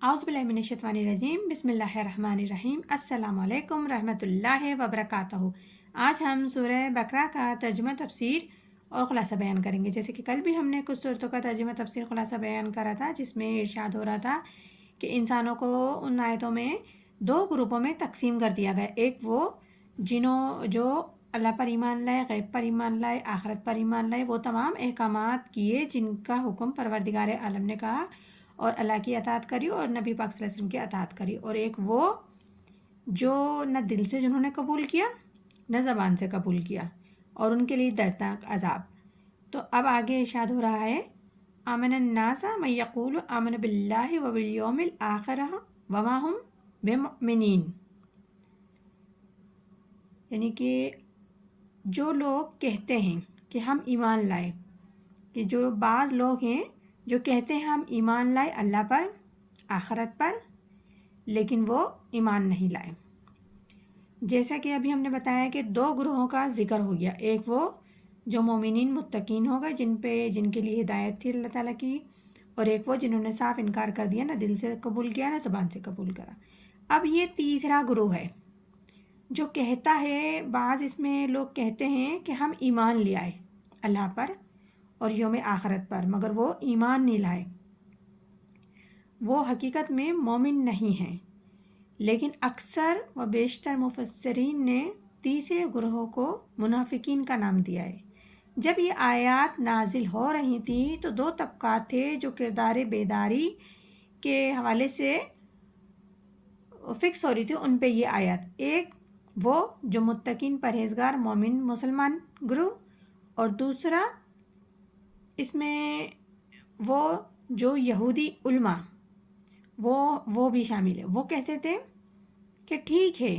اعوذ باللہ من الشیطان الرجیم بسم اللہ الرحمن الرحیم السلام علیکم رحمۃ اللہ وبرکاتہ۔ آج ہم سورہ بقرہ کا ترجمہ تفسیر اور خلاصہ بیان کریں گے۔ جیسے کہ کل بھی ہم نے کچھ صورتوں کا ترجمہ تفسیر خلاصہ بیان کرا تھا، جس میں ارشاد ہو رہا تھا کہ انسانوں کو ان آیتوں میں دو گروپوں میں تقسیم کر دیا گیا۔ ایک وہ جو اللہ پر ایمان لائے، غیب پر ایمان لائے، آخرت پر ایمان لائے، وہ تمام احکامات کیے جن کا حکم پروردگار عالم نے کہا اور اللہ کی اطاعت کری اور نبی پاک صلی اللہ علیہ وسلم کی اطاعت کری۔ اور ایک وہ جو نہ دل سے جنہوں نے قبول کیا نہ زبان سے قبول کیا، اور ان کے لیے دردناک عذاب۔ تو اب آگے ارشاد ہو رہا ہے آمن الناس من یقول آمن باللہ وبالیوم الآخر وما ہم بمؤمنین، یعنی کہ جو لوگ کہتے ہیں کہ ہم ایمان لائے، کہ جو بعض لوگ ہیں جو کہتے ہیں ہم ایمان لائے اللہ پر، آخرت پر، لیکن وہ ایمان نہیں لائے۔ جیسا کہ ابھی ہم نے بتایا کہ دو گروہوں کا ذکر ہو گیا، ایک وہ جو مومنین متقین ہوگا جن کے لیے ہدایت تھی اللہ تعالیٰ کی، اور ایک وہ جنہوں نے صاف انکار کر دیا، نہ دل سے قبول کیا نہ زبان سے قبول کرا۔ اب یہ تیسرا گروہ ہے جو کہتا ہے، بعض اس میں لوگ کہتے ہیں کہ ہم ایمان لے آئے اللہ پر اور یوم آخرت پر، مگر وہ ایمان نہیں لائے، وہ حقیقت میں مومن نہیں ہیں۔ لیکن اکثر و بیشتر مفسرین نے تیسرے گروہ کو منافقین کا نام دیا ہے۔ جب یہ آیات نازل ہو رہی تھیں تو دو طبقات تھے جو کردار بیداری کے حوالے سے فکس ہو رہی تھی ان پہ یہ آیات۔ ایک وہ جو متقین پرہیزگار مومن مسلمان گروہ، اور دوسرا اس میں وہ جو یہودی علماء وہ بھی شامل ہے۔ وہ کہتے تھے کہ ٹھیک ہے،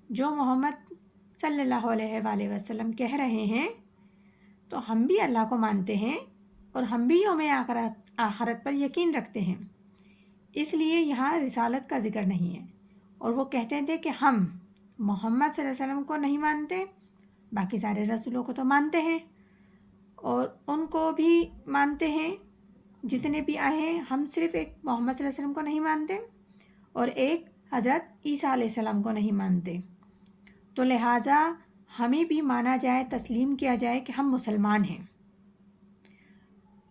جو محمد صلی اللہ علیہ وآلہ وسلم کہہ رہے ہیں تو ہم بھی اللہ کو مانتے ہیں اور ہم بھی یوم آخرت پر یقین رکھتے ہیں، اس لیے یہاں رسالت کا ذکر نہیں ہے۔ اور وہ کہتے تھے کہ ہم محمد صلی اللہ علیہ وسلم کو نہیں مانتے، باقی سارے رسولوں کو تو مانتے ہیں اور ان کو بھی مانتے ہیں جتنے بھی آئے ہیں، ہم صرف ایک محمد صلی اللہ علیہ وسلم کو نہیں مانتے اور ایک حضرت عیسیٰ علیہ السلام کو نہیں مانتے، تو لہٰذا ہمیں بھی مانا جائے، تسلیم کیا جائے کہ ہم مسلمان ہیں۔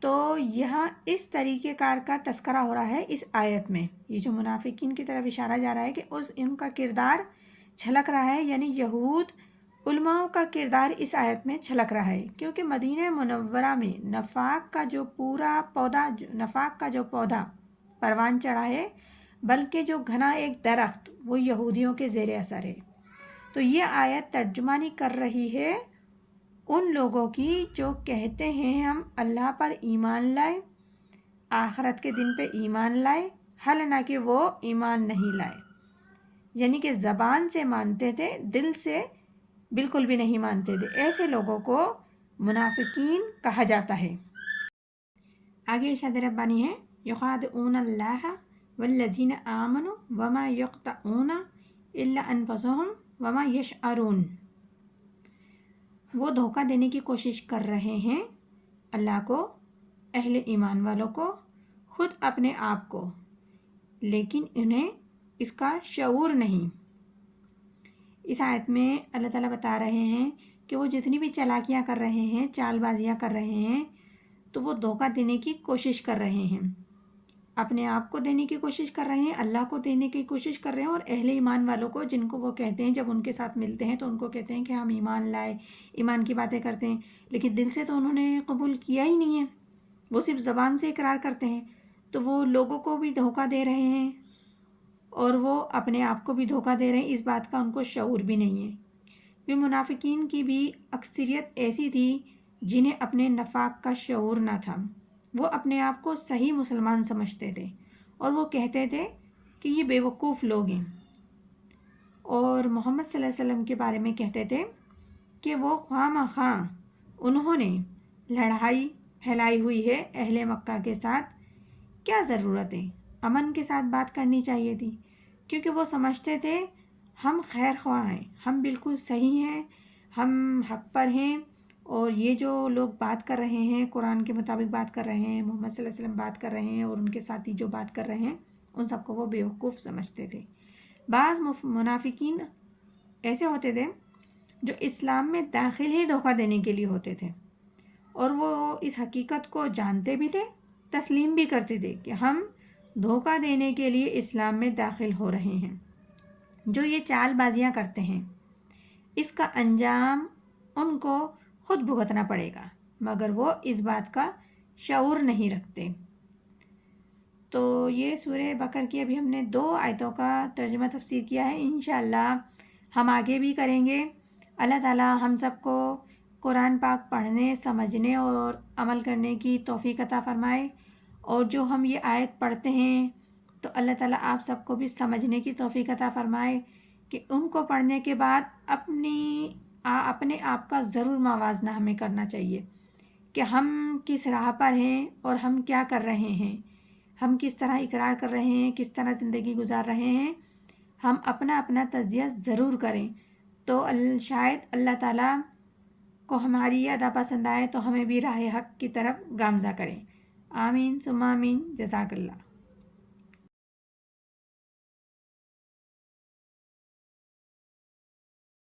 تو یہاں اس طریقہ کار کا تذکرہ ہو رہا ہے اس آیت میں، یہ جو منافقین کی طرف اشارہ جا رہا ہے کہ ان کا کردار چھلک رہا ہے، یعنی یہود علماء کا کردار اس آیت میں چھلک رہا ہے، کیونکہ مدینہ منورہ میں نفاق کا جو پودا پروان چڑھا ہے، بلکہ جو گھنا ایک درخت وہ یہودیوں کے زیر اثر ہے۔ تو یہ آیت ترجمانی کر رہی ہے ان لوگوں کی جو کہتے ہیں ہم اللہ پر ایمان لائے، آخرت کے دن پہ ایمان لائے، حالانکہ وہ ایمان نہیں لائے، یعنی کہ زبان سے مانتے تھے، دل سے بالکل بھی نہیں مانتے تھے۔ ایسے لوگوں کو منافقین کہا جاتا ہے۔ آگے ارشاد ربانی ہے یخادعون اللہ والذین آمنوا وما یخدعون الا انفسهم وما یشعرون، وہ دھوکہ دینے کی کوشش کر رہے ہیں اللہ کو، اہل ایمان والوں کو، خود اپنے آپ کو، لیکن انہیں اس کا شعور نہیں۔ اس آیت میں اللہ تعالیٰ بتا رہے ہیں کہ وہ جتنی بھی چالاکیاں کر رہے ہیں، چال بازیاں کر رہے ہیں، تو وہ دھوکہ دینے کی کوشش کر رہے ہیں، اپنے آپ کو دینے کی کوشش کر رہے ہیں، اللہ کو دینے کی کوشش کر رہے ہیں، اور اہل ایمان والوں کو، جن کو وہ کہتے ہیں جب ان کے ساتھ ملتے ہیں تو ان کو کہتے ہیں کہ ہم ایمان لائے، ایمان کی باتیں کرتے ہیں، لیکن دل سے تو انہوں نے قبول کیا ہی نہیں ہے، وہ صرف زبان سے اقرار کرتے ہیں۔ تو وہ لوگوں کو بھی دھوکہ دے رہے ہیں اور وہ اپنے آپ کو بھی دھوکہ دے رہے ہیں، اس بات کا ان کو شعور بھی نہیں ہے۔ یہ منافقین کی بھی اکثریت ایسی تھی جنہیں اپنے نفاق کا شعور نہ تھا، وہ اپنے آپ کو صحیح مسلمان سمجھتے تھے اور وہ کہتے تھے کہ یہ بے وقوف لوگ ہیں، اور محمد صلی اللہ علیہ وسلم کے بارے میں کہتے تھے کہ وہ خواہ مخواہ انہوں نے لڑائی پھیلائی ہوئی ہے اہل مکہ کے ساتھ، کیا ضرورت ہے، امن کے ساتھ بات کرنی چاہیے تھی، کیونکہ وہ سمجھتے تھے ہم خیر خواہ ہیں، ہم بالکل صحیح ہیں، ہم حق پر ہیں، اور یہ جو لوگ بات کر رہے ہیں قرآن کے مطابق بات کر رہے ہیں، محمد صلی اللہ علیہ وسلم بات کر رہے ہیں، اور ان کے ساتھی جو بات کر رہے ہیں ان سب کو وہ بیوقوف سمجھتے تھے۔ بعض منافقین ایسے ہوتے تھے جو اسلام میں داخل ہی دھوکہ دینے کے لیے ہوتے تھے، اور وہ اس حقیقت کو جانتے بھی تھے، تسلیم بھی کرتے تھے کہ ہم دھوکہ دینے کے لیے اسلام میں داخل ہو رہے ہیں۔ جو یہ چال بازیاں کرتے ہیں اس کا انجام ان کو خود بھگتنا پڑے گا، مگر وہ اس بات کا شعور نہیں رکھتے۔ تو یہ سورہ بقرہ کی ابھی ہم نے 2 آیتوں کا ترجمہ تفسیر کیا ہے، انشاءاللہ ہم آگے بھی کریں گے۔ اللہ تعالی ہم سب کو قرآن پاک پڑھنے، سمجھنے اور عمل کرنے کی توفیق عطا فرمائے، اور جو ہم یہ آیت پڑھتے ہیں تو اللہ تعالیٰ آپ سب کو بھی سمجھنے کی توفیق عطا فرمائے کہ ان کو پڑھنے کے بعد اپنے آپ کا ضرور موازنہ ہمیں کرنا چاہیے کہ ہم کس راہ پر ہیں اور ہم کیا کر رہے ہیں، ہم کس طرح اقرار کر رہے ہیں، کس طرح زندگی گزار رہے ہیں۔ ہم اپنا تجزیہ ضرور کریں تو شاید اللہ تعالیٰ کو ہماری یہ ادا پسند آئے تو ہمیں بھی راہ حق کی طرف گامزن کریں۔ آمین ثم آمین، جزاک اللہ۔